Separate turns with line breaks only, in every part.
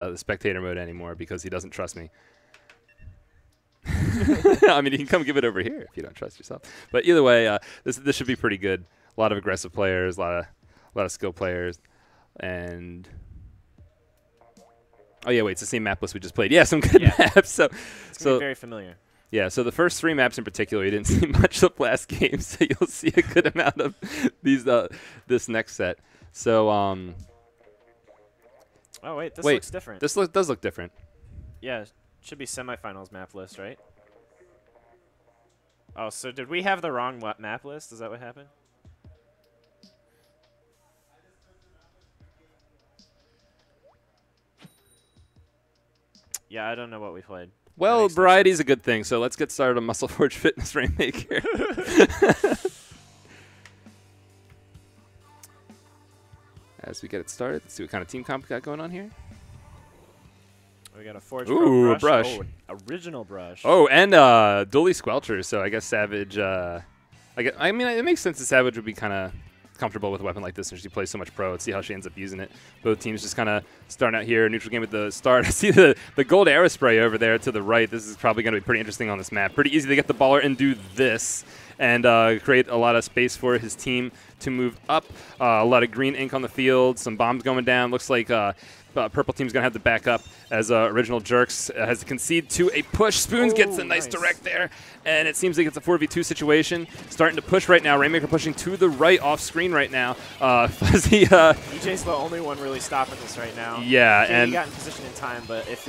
the spectator mode anymore because he doesn't trust me. I mean, you can come give it over here if you don't trust yourself. But either way, this should be pretty good. A lot of aggressive players, a lot of skill players, and oh yeah, wait, it's the same map list we just played. Yeah, some good maps. So
it's gonna be very familiar.
Yeah, so the first 3 maps in particular, you didn't see much of last game, so you'll see a good amount of these this next set. So
oh wait, this looks different.
This does look different.
Yeah, should be semifinals map list, right? Oh, so did we have the wrong map list? Is that what happened? Yeah, I don't know what we played.
Well, variety is a good thing, so let's get started on Muscle Forge Fitness Rainmaker. As we get it started, let's see what kind of team comp we got going on here.
We got a Forge
Pro
brush.
A brush.
Oh, original brush.
Oh, and Dually Squelcher, so I guess Savage, I mean, it makes sense that Savage would be kind of comfortable with a weapon like this since she plays so much pro. Let's see how she ends up using it. Both teams just kind of starting out here. Neutral game at the start. I see the gold Aerospray over there to the right. This is probably going to be pretty interesting on this map. Pretty easy to get the baller and do this and create a lot of space for his team to move up. A lot of green ink on the field. Some bombs going down. Looks like purple team's going to have to back up as Original Jerks has to concede to a push. Spoons gets a nice direct there, and it seems like it's a 4v2 situation. Starting to push right now. Rainmaker pushing to the right off screen right now. Fuzzy.
EJ's the only one really stopping this right now.
Yeah,
and he got in position in time, but if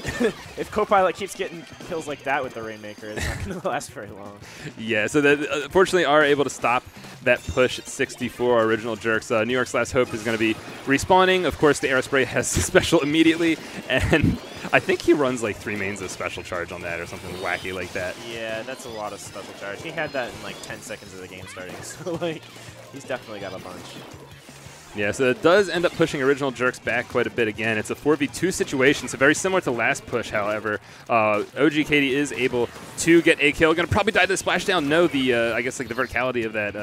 if Copilot keeps getting kills like that with the Rainmaker, it's not going to last very long.
Yeah, so they fortunately are able to stop that push at 64. Original Jerks. New York's Last Hope is going to be respawning. Of course, the Aerospray has special immediately, and I think he runs like 3 mains of special charge on that or something wacky like that.
Yeah, that's a lot of special charge. He had that in like 10 seconds of the game starting, so like he's definitely got a bunch.
Yeah, so it does end up pushing Original Jerks back quite a bit again. It's a 4v2 situation, so very similar to last push, however. OG Katie is able to get a kill. Going to probably die to the splashdown. No, I guess like the verticality of that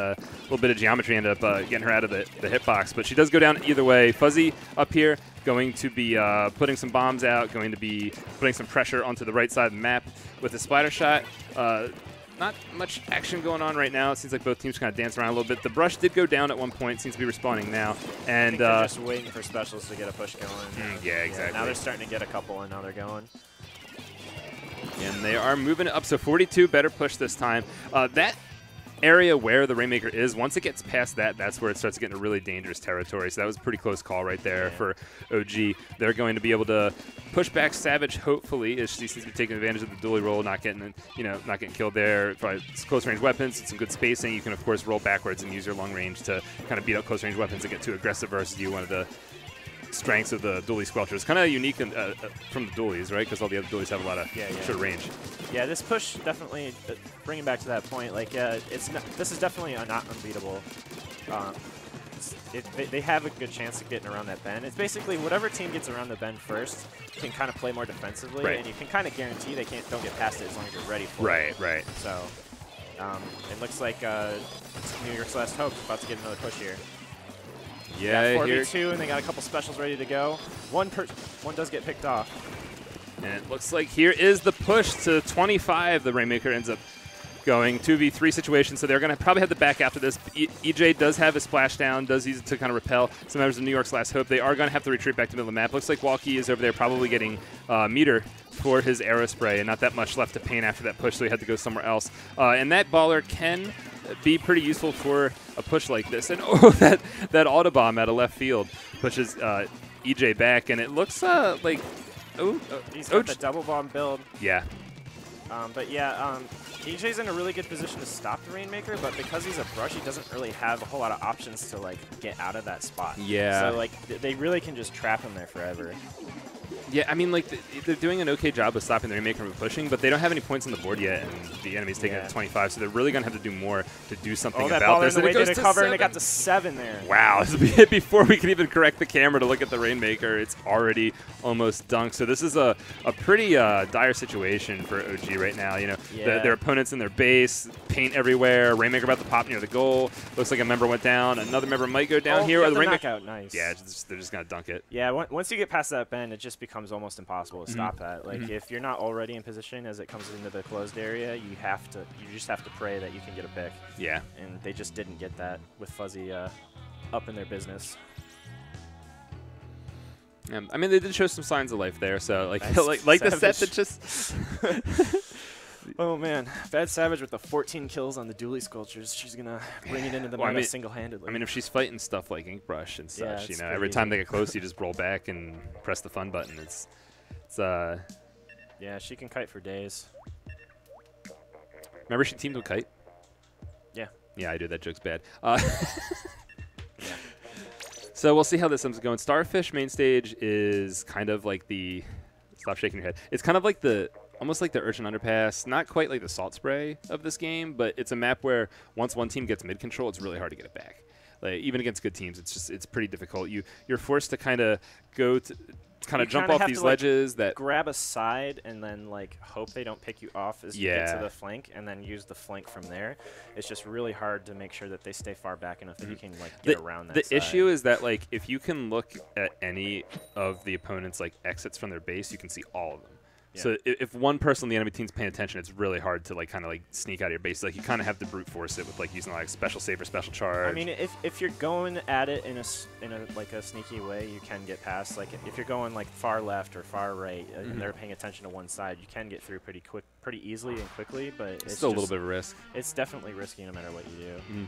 little bit of geometry ended up getting her out of the hitbox, but she does go down either way. Fuzzy up here going to be putting some bombs out, going to be putting some pressure onto the right side of the map with a splatter shot. Not much action going on right now. It seems like both teams kind of dance around a little bit. The brush did go down at one point. Seems to be respawning now. And
they're just waiting for specials to get a push going.
Yeah, exactly.
Now they're starting to get a couple, and now they're going.
And they are moving it up. So 42, better push this time. That area where the Rainmaker is, once it gets past that, that's where it starts getting a really dangerous territory. So that was a pretty close call right there for OG. They're going to be able to push back Savage, hopefully, as she seems to be taking advantage of the dually roll, not getting killed there. Probably close range weapons, some good spacing. You can of course roll backwards and use your long range to kind of beat up close range weapons and get too aggressive versus you. One of the strengths of the dually Squelcher is kind of unique from the dualies, right? Because all the other dualies have a lot of short range.
Yeah, this push definitely, bringing back to that point, like this is definitely not unbeatable. They have a good chance of getting around that bend. It's basically whatever team gets around the bend first can kind of play more defensively, and you can kind of guarantee they don't get past it as long as you're ready for it. Right. So it looks like New York's Last Hope is about to get another push here.
Yeah,
4v2, and they got a couple specials ready to go. One does get picked off.
And it looks like here is the push to 25. The Rainmaker ends up going 2v3 situation, so they're going to probably have to back after this. EJ does have a splashdown, does use it to kind of repel some members of New York's Last Hope. They are going to have to retreat back to the middle of the map. Looks like Walkie is over there probably getting meter for his Aerospray, and not that much left to paint after that push, so he had to go somewhere else. And that baller can be pretty useful for a push like this. And that Autobomb out of left field pushes EJ back, and it looks like...
he's got the double bomb build.
Yeah.
But yeah, EJ's in a really good position to stop the Rainmaker, but because he's a brush, he doesn't really have a whole lot of options to like get out of that spot.
Yeah.
So like they really can just trap him there forever.
Yeah, I mean, like, they're doing an okay job of stopping the Rainmaker from pushing, but they don't have any points on the board yet, and the enemy's taking it to 25, so they're really going to have to do more to do something about this.
Oh, that ball in the way to cover, and it got to 7 there.
Wow, this will be hit before we can even correct the camera to look at the Rainmaker. It's already almost dunked. So this is a pretty dire situation for OG right now. You know, their opponents in their base, paint everywhere, Rainmaker about to pop near the goal. Looks like a member went down. Another member might go down here.
Yeah,
Or the
knockout, nice.
Yeah, they're just going to dunk it.
Yeah, once you get past that bend, it just becomes almost impossible to stop that. Like, if you're not already in position as it comes into the closed area, you just have to pray that you can get a pick.
Yeah.
And they just didn't get that with Fuzzy up in their business.
I mean, they did show some signs of life there, so like
Nice.
like the set that just.
Oh man, Bad Savage with the 14 kills on the dually sculptures. She's gonna bring it into the meta single-handedly.
I mean, if she's fighting stuff like Inkbrush and such,
it's
every time they get close, you just roll back and press the fun button. It's
yeah, she can kite for days.
Remember she teamed with Kite?
Yeah.
Yeah, I do. That joke's bad.
Yeah.
So we'll see how this ends going. Starfish main stage is kind of like the stop shaking your head. It's kind of like almost like the Urchin Underpass, not quite like the Salt Spray of this game, but it's a map where once one team gets mid control, it's really hard to get it back. Like even against good teams, it's pretty difficult. You're forced to kind of jump off these ledges that
grab a side and then like hope they don't pick you off as you get to the flank, and then use the flank from there. It's just really hard to make sure that they stay far back enough that you can like get around that.
The
side.
issue is that like if you can look at any of the opponent's like exits from their base, you can see all of them. Yeah. So if one person on the enemy team's paying attention, it's really hard to like kind of like sneak out of your base. Like you kind of have to brute force it with like using like special save or special charge.
I mean, if you're going at it in a like a sneaky way, you can get past. Like if you're going like far left or far right, and they're paying attention to one side, you can get through pretty easily and quickly. But it's
still a little bit of a risk.
It's definitely risky no matter what you do.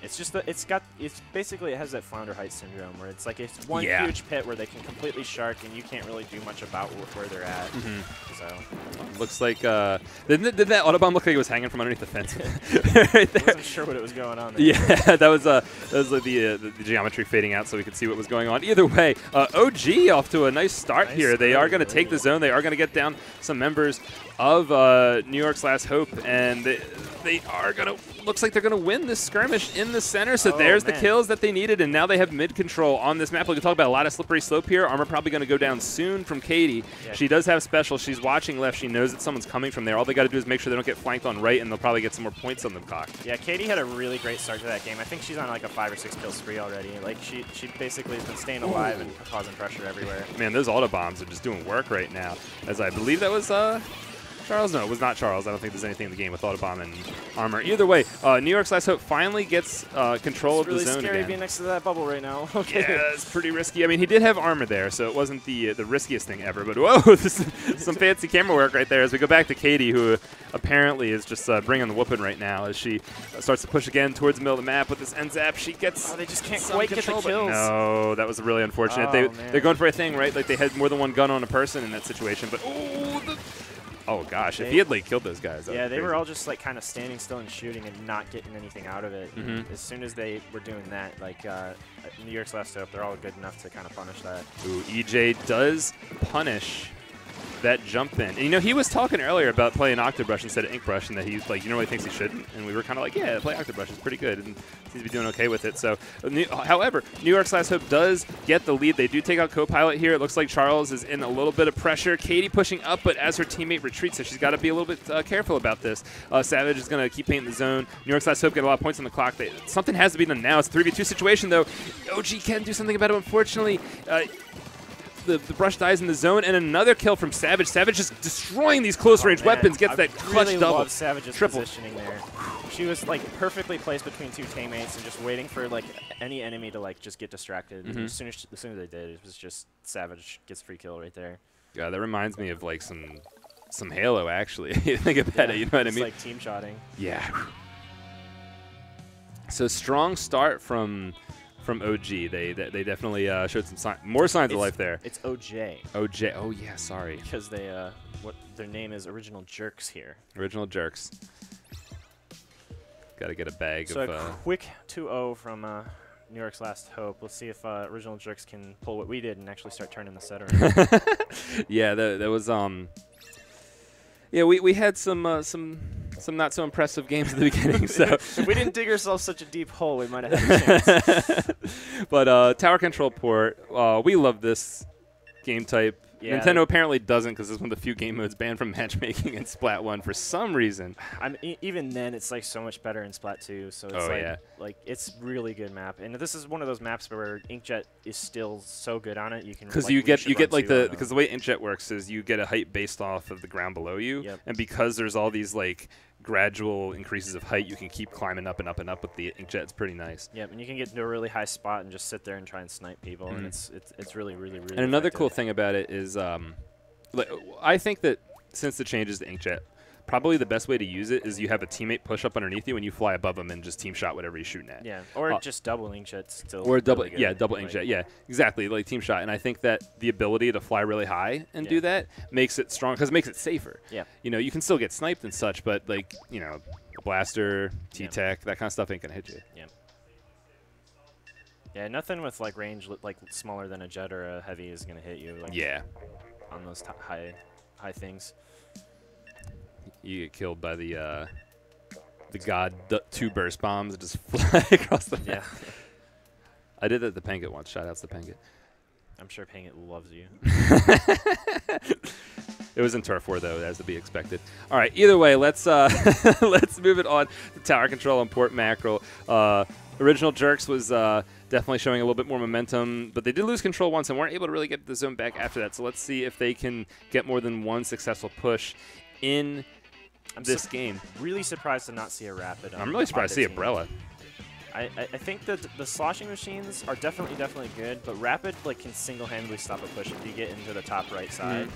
It's just that it has that Flounder Heights syndrome where it's like it's one huge pit where they can completely shark and you can't really do much about where they're at. So
looks like did that Autobomb look like it was hanging from underneath the fence?
Right there. I wasn't sure what it was going on there.
Yeah, that was like the geometry fading out so we could see what was going on. Either way, OG off to a nice start here. They are going to take the zone. They are going to get down some members of New York's Last Hope, and they are going to. Looks like they're going to win this skirmish in the center. So there's the kills that they needed, and now they have mid control on this map. We can talk about a lot of slippery slope here. Armor probably going to go down soon from Katie. Yeah. She does have special. She's watching left. She knows that someone's coming from there. All they got to do is make sure they don't get flanked on right, and they'll probably get some more points on the clock.
Yeah, Katie had a really great start to that game. I think she's on like a 5 or 6 kill spree already. Like she basically has been staying alive and causing pressure everywhere. Man,
those auto bombs are just doing work right now. As I believe that was Charles? No, it was not Charles. I don't think there's anything in the game with Autobomb and Armor. Either way, New York's Last Hope finally gets control of the zone again.
It's really scary being next to that bubble right now. Okay.
Yeah, it's pretty risky. I mean, he did have Armor there, so it wasn't the riskiest thing ever. But whoa, this is some fancy camera work right there as we go back to Katie, who apparently is just bringing the whooping right now as she starts to push again towards the middle of the map with this end zap. She gets
they just can't quite get the kills.
No, that was really unfortunate. They're going for a thing, right? Like they had more than one gun on a person in that situation. But oh gosh, if he had like killed those guys.
Yeah, they were all just like kind of standing still and shooting and not getting anything out of it. As soon as they were doing that, like New York's Last Hope, they're all good enough to kind of punish that.
Ooh, EJ does punish that jump in. And, he was talking earlier about playing Octobrush instead of Inkbrush, and that he really thinks he shouldn't. And we were kind of like, yeah, play Octobrush. It's pretty good, and seems to be doing okay with it. So, however, New York's Last Hope does get the lead. They do take out Co-Pilot here. It looks like Charles is in a little bit of pressure. Katie pushing up, but as her teammate retreats, so she's got to be a little bit careful about this. Savage is going to keep painting the zone. New York's Last Hope get a lot of points on the clock. Something has to be done now. It's a 3v2 situation, though. OG can do something about it, unfortunately. The brush dies in the zone, and another kill from Savage. Savage just destroying these close-range weapons, gets that clutch
really
double.
Love Savage's positioning there. She was like perfectly placed between two teammates and just waiting for like any enemy to like just get distracted. As soon as they did, it was just Savage gets free kill right there.
Yeah, that reminds me of like some Halo actually. Think about it, you know what I mean?
It's like team shotting.
Yeah. So strong start from OG. They definitely showed some more signs of life there.
It's OJ.
OJ. Oh yeah, sorry.
Because they what their name is Original Jerks here.
Original Jerks. Got to get a bag
of. So
a
quick 2-0 from New York's Last Hope. Let's see if Original Jerks can pull what we did and actually start turning the set around.
Yeah, that was Yeah, we had some not so impressive games at the beginning. So
if we didn't dig ourselves such a deep hole, we might have had a chance.
But tower control port, we love this game type.
Yeah.
Nintendo apparently doesn't, because it's one of the few game modes banned from matchmaking in Splat 1 for some reason.
Even then, it's like so much better in Splat 2. So it's like it's really good map, and this is one of those maps where Inkjet is still so good on it. You can
because you get like because the way Inkjet works is you get a height based off of the ground below you, and because there's all these like gradual increases of height, you can keep climbing up and up and up with the Inkjet. It's pretty nice.
Yep, and you can get to a really high spot and just sit there and try and snipe people, and it's really really.
And another cool thing about it is, I think that since the changes to Inkjet, probably the best way to use it is you have a teammate push up underneath you and you fly above them and just team shot whatever you're shooting at.
Yeah, or just double Inkjet still.
Or double, double Inkjet. Yeah, exactly, like team shot. And I think that the ability to fly really high and do that makes it strong because it makes it safer.
Yeah.
You know, you can still get sniped and such, but like blaster, T-Tech, that kind of stuff ain't gonna hit you.
Yeah. Yeah, nothing with like range like smaller than a jet or a heavy is gonna hit you. Like, on those high things.
You get killed by the god 2 burst bombs that just fly across the map.
Yeah.
I did that at the Penguin once. Shout outs to Penguin.
I'm sure Penguin loves you.
It was in Turf War though, as to be expected. All right. Either way, let's let's move it on to tower control and port mackerel. Original Jerks was definitely showing a little bit more momentum, but they did lose control once and weren't able to really get the zone back after that. So let's see if they can get more than one successful push in this game.
Really surprised to not see a rapid.
I'm really surprised to see a Brella.
I think that the sloshing machines are definitely good, but rapid like can single-handedly stop a push if you get into the top right side.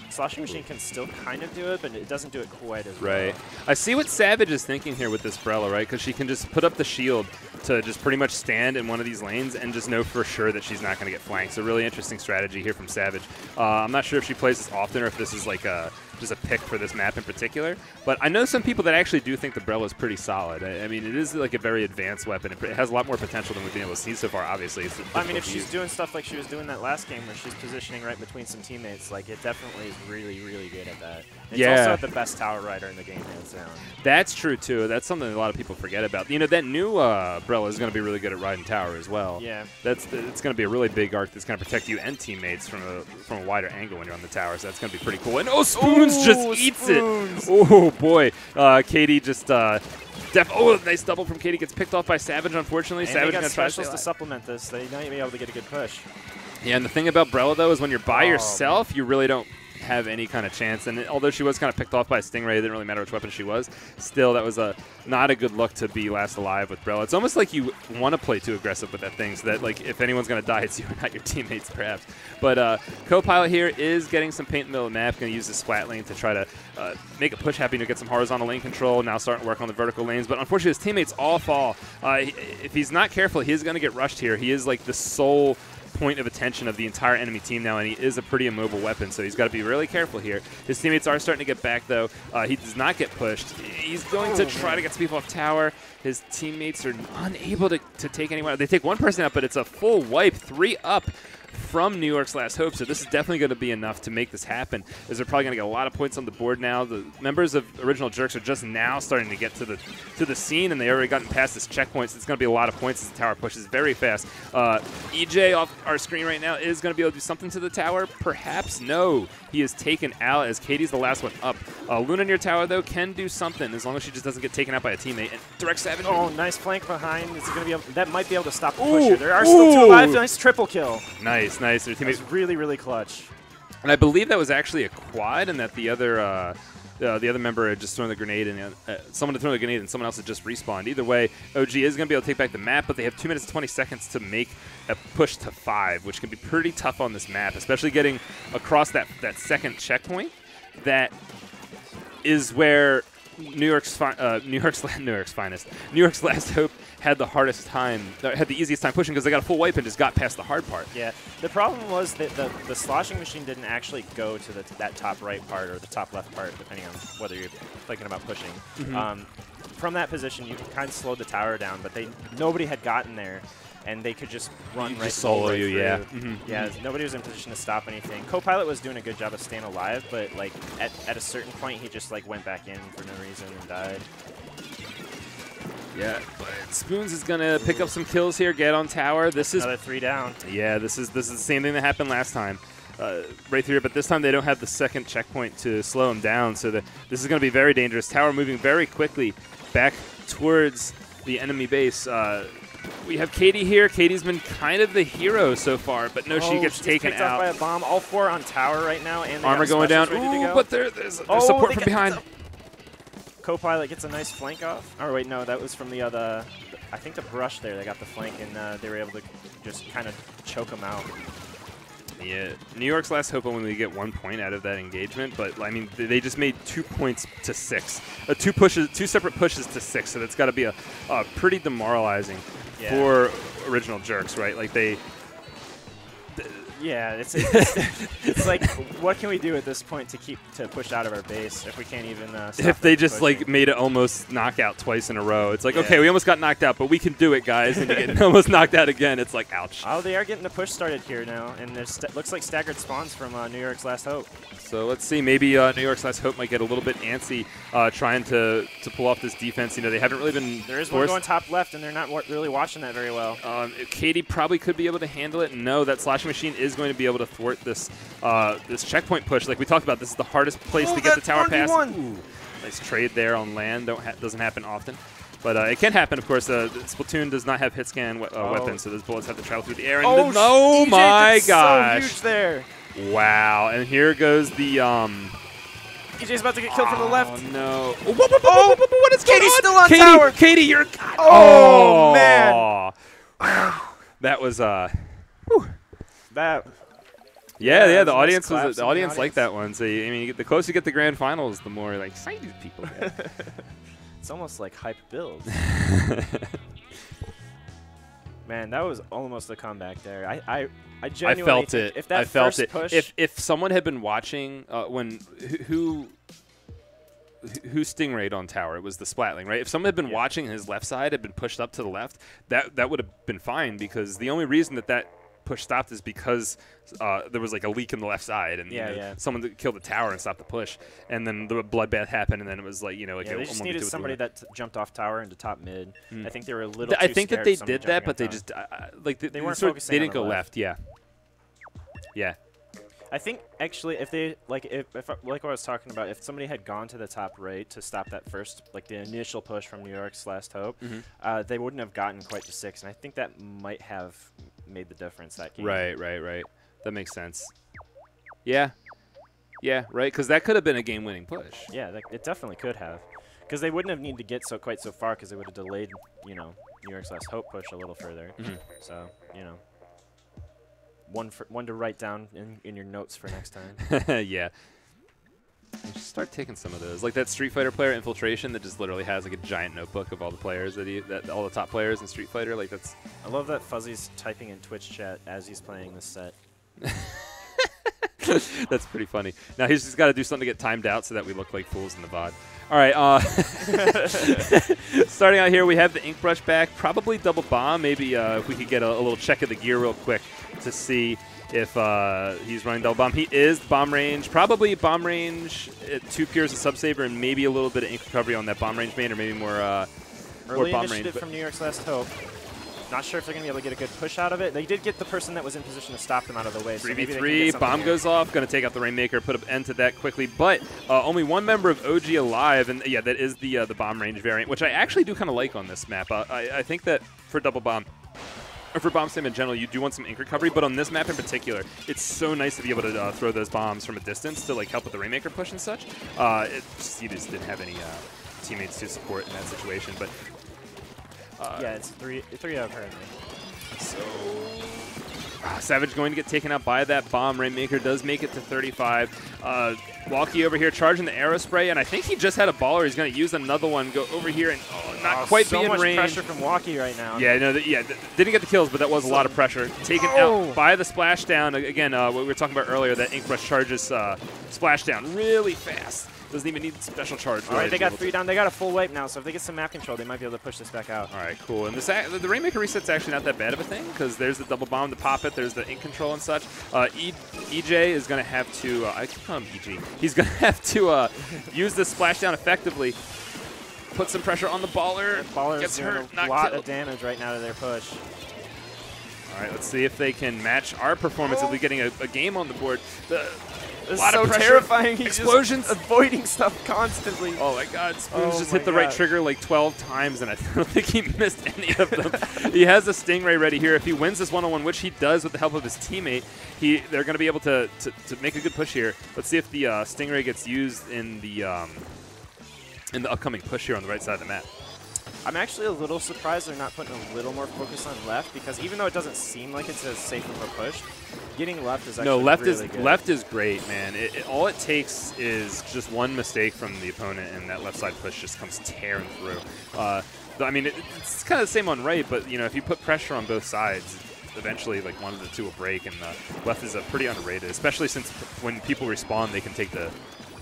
Sloshing machine can still kind of do it, but it doesn't do it quite as well.
Right. I see what Savage is thinking here with this Brella, right? Because she can just put up the shield to just pretty much stand in one of these lanes and just know for sure that she's not going to get flanked. So really interesting strategy here from Savage. I'm not sure if she plays this often or if this is like just a pick for this map in particular. But I know some people that actually do think the Brella is pretty solid. I mean, it is like a very advanced weapon. It has a lot more potential than we've been able to see so far, obviously.
I mean, if she's doing stuff like she was doing that last game where she's positioning right between some teammates, like it definitely is really, really good at that. It's also the best tower rider in the game, hands down. That's
true, too. That's something a lot of people forget about. You know, that new Brella is going to be really good at riding tower as well.
Yeah.
It's going to be a really big arc that's going to protect you and teammates from a wider angle when you're on the tower, so that's going to be pretty cool. And Spoons just eats it. Oh, boy. Katie just... nice double from Katie. Gets picked off by Savage, unfortunately.
And
Savage
got
going to try
to supplement this. They might be able to get a good push.
Yeah, and the thing about Brella, though, is when you're by yourself, you really don't have any kind of chance. And although she was kind of picked off by a Stingray, it didn't really matter which weapon she was. Still, that was not a good look to be last alive with Brella. It's almost like you want to play too aggressive with that thing so that, like, if anyone's going to die, it's you and not your teammates, perhaps. But Co-Pilot here is getting some paint in the middle of the map. Going to use the splat lane to try to make a push happen to get some horizontal lane control. Now starting to work on the vertical lanes. But unfortunately, his teammates all fall. If he's not careful, he is going to get rushed here. He is, like, the sole point of attention of the entire enemy team now, and he is a pretty immobile weapon, so he's got to be really careful here. His teammates are starting to get back, though. He does not get pushed. He's going to try to get some people off tower. His teammates are unable to take anyone. They take one person out, but it's a full wipe, 3 up from New York's Last Hope, so this is definitely going to be enough to make this happen, as they're probably going to get a lot of points on the board now. The members of Original Jerks are just now starting to get to the scene, and they already gotten past this checkpoint, so it's going to be a lot of points as the tower pushes very fast. EJ off our screen right now is going to be able to do something to the tower. Perhaps no. He is taken out as Katie's the last one up. Luna near tower, though, can do something as long as she just doesn't get taken out by a teammate. And direct Savage.
Oh, nice flank behind. Is going to be able, that might be able to stop the pusher. There are still 2 alive. Nice triple kill.
Nice. Their teammates
really, really clutch.
And I believe that was actually a quad, and that the other member had just thrown the grenade, and someone had thrown the grenade, and someone else had just respawned. Either way, OG is going to be able to take back the map, but they have 2 minutes and 20 seconds to make a push to 5, which can be pretty tough on this map, especially getting across that second checkpoint. That is where New York's Last Hope had the hardest time, had the easiest time pushing because they got a full wipe and just got past the hard part.
Yeah, the problem was that the sloshing machine didn't actually go to that top right part or the top left part, depending on whether you're thinking about pushing. From that position, you kind of slowed the tower down, but nobody had gotten there, and they could just run right
solo
right
you,
through. Yeah, nobody was in position to stop anything. Co-Pilot was doing a good job of staying alive, but like at a certain point, he just like went back in for no reason and died.
Yeah, but Spoons is gonna pick up some kills here, get on tower. This is
another 3 down.
Yeah, this is the same thing that happened last time. right through it, but this time they don't have the second checkpoint to slow him down, so this is going to be very dangerous. Tower moving very quickly back towards the enemy base. We have Katie here. Katie's been kind of the hero so far, but no, she gets taken out.
By a bomb. All 4 on tower right now, and
armor going down. Ooh, but there's support from behind.
Co-pilot gets a nice flank off. Oh wait, no, that was from the other. I think the brush there. They got the flank, and they were able to just kind of choke him out.
Yeah, New York's last hope only get 1 point out of that engagement, but I mean they just made 2 points to 6, 2 separate pushes to 6, so that's got to be a pretty demoralizing for original jerks, right? Like
yeah, it's like, what can we do at this point to push out of our base if we can't even stop
if they just
pushing?
like made it almost knockout twice in a row? It's like, okay, we almost got knocked out, but we can do it, guys, and you get almost knocked out again. It's like, ouch.
Oh, they are getting the push started here now, and there's looks like staggered spawns from New York's last hope.
So let's see, maybe New York's last hope might get a little bit antsy trying to pull off this defense. You know, they haven't really been
There is one going top left, and they're not really watching that very well.
Katie probably could be able to handle it. No, that slashing machine is going to be able to thwart this this checkpoint push. Like we talked about, this is the hardest place to get the tower pass. Ooh, nice trade there on land. Doesn't happen often. But it can happen, of course. Splatoon does not have hit scan weapons, so those bullets have to travel through the air. And oh my gosh.
So huge there.
Wow, and here goes the
EJ's about to get killed from the left.
Oh no! What is going
Katie's
on?
Still on tower.
Katie, you're.
Oh man!
That was
that.
Yeah. The audience liked that one. So I mean, the closer you get to grand finals, the more like excited people get.
It's almost like hype builds. Man, that was almost a comeback there. I genuinely
felt it.
If that
I felt
first
it.
Push,
if someone had been watching who Stingrayed on tower, it was the Splatling, right? If someone had been watching his left side, had been pushed up to the left, that would have been fine, because the only reason that push stopped is because there was like a leak in the left side, and someone killed the tower and stopped the push, and then the bloodbath happened, and then it was like
they just needed somebody that jumped off tower into top mid. I think they were a little.
I think that they did that, but they just they weren't focusing. They didn't go left. Yeah.
I think actually, if they like what I was talking about, if somebody had gone to the top right to stop that first, like the initial push from New York's last hope, they wouldn't have gotten quite to 6, and I think that might have made the difference that game.
Right. That makes sense. Yeah, right. Because that could have been a game-winning push.
Yeah, it definitely could have. Because they wouldn't have needed to get quite so far, because they would have delayed, New York's last hope push a little further. So, one to write down in your notes for next time.
Yeah. You should start taking some of those, like that Street Fighter player Infiltration that just literally has like a giant notebook of all the players that all the top players in Street Fighter. Like that's.
I love that Fuzzy's typing in Twitch chat as he's playing this set.
That's pretty funny. Now he's just got to do something to get timed out so that we look like fools in the VOD. All right. Starting out here, we have the ink brush back. Probably double bomb. Maybe if we could get a little check of the gear real quick to see if he's running double bomb. He is bomb range. Probably bomb range at 2 pures of Subsaber and maybe a little bit of ink recovery on that bomb range main, or maybe more
early
bomb
initiative
range.
From New York's last hope. Not sure if they're going to be able to get a good push out of it. They did get the person that was in position to stop them out of the way.
3v3, so bomb goes off, going to take out the Rainmaker, put an end to that quickly. But only one member of OG alive, and yeah, that is the bomb range variant, which I actually do kind of like on this map. I think that for double bomb, or for bomb sim in general, you do want some ink recovery, but on this map in particular, it's so nice to be able to throw those bombs from a distance to like help with the Rainmaker push and such. You just didn't have any teammates to support in that situation, but.
Yeah, it's three out currently.
So Savage going to get taken out by that bomb. Rainmaker does make it to 35. Walkie over here charging the arrow spray, and I think he just had a baller. He's going to use another one, go over here, and not quite be in range.
So much pressure from Walkie right now.
Yeah, didn't get the kills, but that was a lot of pressure. Taken out by the splashdown. Again, what we were talking about earlier, that ink brush charges splashdown really fast. Doesn't even need special charge.
All right, they got 3 down. They got a full wipe now, so if they get some map control, they might be able to push this back out.
All right, cool. And the Rainmaker reset's actually not that bad of a thing, because there's the double bomb to pop it. There's the ink control and such. EJ is going to have to, I keep calling him EG. He's going to have to use this splashdown effectively. Put some pressure on the baller.
Baller's
gets hurt,
a lot of damage right now to their push.
All right, let's see if they can match our performance of getting a game on the board.
This
lot
is so
of pressure.
terrifying. He's
Explosions.
just avoiding stuff constantly.
Oh my God, Spoons just hit the right trigger like 12 times, and I don't think he missed any of them. He has a Stingray ready here. If he wins this one-on-one, which he does with the help of his teammate, they're going to be able to make a good push here. Let's see if the Stingray gets used in the upcoming push here on the right side of the map.
I'm actually a little surprised they're not putting a little more focus on left, because even though it doesn't seem like it's as safe of a push, getting left is actually really good.
Left is great, man. All it takes is just one mistake from the opponent, and that left side push just comes tearing through. I mean, it's kind of the same on right, but you know, if you put pressure on both sides, eventually like one of the two will break, and left is pretty underrated, especially since when people respawn, they can take the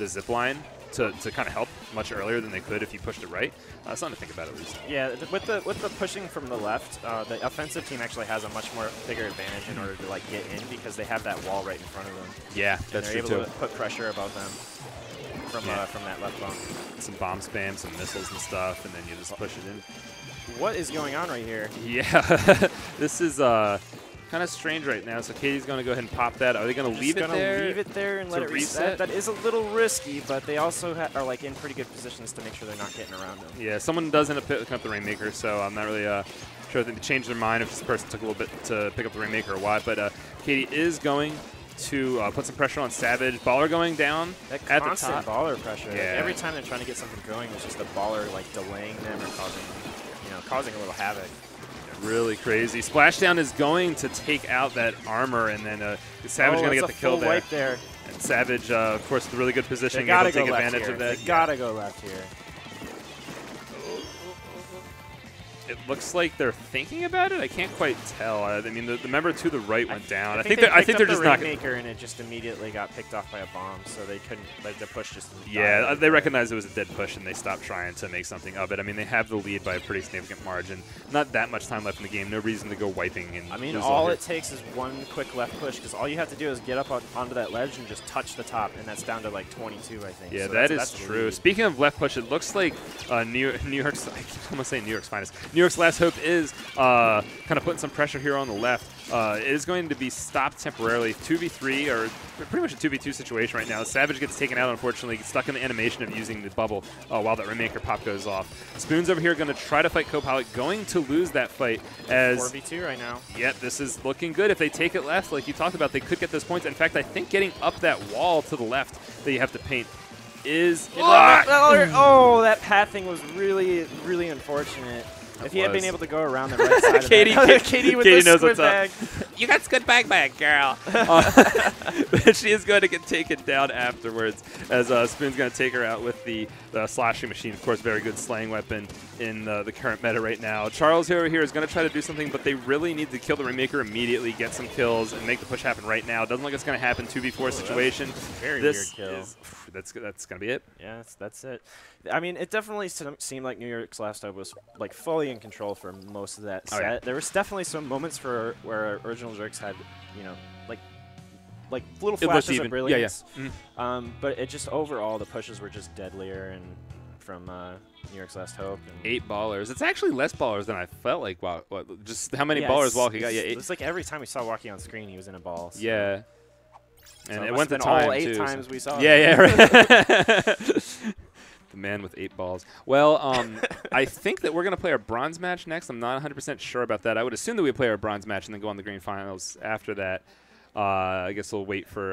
zip line to kind of help much earlier than they could if you pushed it right. Something to think about at least.
Yeah, with the pushing from the left, the offensive team actually has a much more bigger advantage in order to like get in, because they have that wall right in front of them.
Yeah, that's true too.
They're able to put pressure above them from that left bomb.
Some bomb spam, some missiles and stuff, and then you just push it in.
What is going on right here?
Yeah, this is kind of strange right now. So Katie's going to go ahead and pop that. Are they going to leave it there?
Leave it there and let it reset. That is a little risky, but they also are like in pretty good positions to make sure they're not getting around them.
Yeah, someone does end up picking up the Rainmaker, so I'm not really sure if they changed their mind if this person took a little bit to pick up the Rainmaker or what. But Katie is going to put some pressure on Savage. Baller going down
that
at the
constant
top.
Baller pressure.
Yeah.
Like every time they're trying to get something going, it's just a Baller like delaying them or causing a little havoc.
Really crazy. Splashdown is going to take out that armor, and then Savage going to get the kill there.
Wipe there.
And Savage, of course, with really good positioning,
able
to
to
take advantage of that.
They gotta go left here.
It looks like they're thinking about it. I can't quite tell. I mean, the member to the right went down. I think they're just not.
Rainmaker, and it just immediately got picked off by a bomb, so they couldn't. Like the push just.
Yeah, they recognized it was a dead push, and they stopped trying to make something of it. I mean, they have the lead by a pretty significant margin. Not that much time left in the game. No reason to go wiping. And
I mean, all it takes is one quick left push, because all you have to do is get up onto that ledge and just touch the top, and that's down to like 22, I think.
Yeah,
so
that is true. Speaking of left push, it looks like New York's. I almost say New York's finest. New York's last hope is kind of putting some pressure here on the left. It is going to be stopped temporarily. 2v3, or pretty much a 2v2 situation right now. Savage gets taken out, unfortunately, gets stuck in the animation of using the bubble while that Rainmaker pop goes off. Spoon's over here going to try to fight Copilot, going to lose that fight as
4v2 right now.
Yep, this is looking good. If they take it left, like you talked about, they could get those points. In fact, I think getting up that wall to the left that you have to paint is...
Oh, that pathing was really, really unfortunate. If he had been able to go around the right side of that. Katie with the squid bag.
You got squid bag, girl. She is going to get taken down afterwards, as Spoon's going to take her out with the slashing machine. Of course, very good slaying weapon in the current meta right now. Charles over here is going to try to do something, but they really need to kill the Rainmaker immediately, get some kills, and make the push happen right now. Doesn't look like it's going to happen. 2v4 situation.
Very weird kill.
That's going to be it.
Yeah, that's it. I mean, it definitely seemed like New York's last hope was like fully in control for most of that set.
Yeah.
There was definitely some moments where Original Jerks had, like little flashes of brilliance.
Yeah, yeah.
But it just overall the pushes were just deadlier and from New York's last hope. And
8 ballers. It's actually less ballers than I felt like. Wow, just how many ballers Walkie got? Yeah, 8.
It's like every time we saw Walkie on screen, he was in a ball. So.
Yeah. And
so
it went to
time, all 8
too,
times
so.
we saw
Yeah,
him.
yeah, right. The man with 8 balls. Well, I think that we're going to play our bronze match next. I'm not 100% sure about that. I would assume that we play our bronze match and then go on the green finals after that. I guess we'll wait for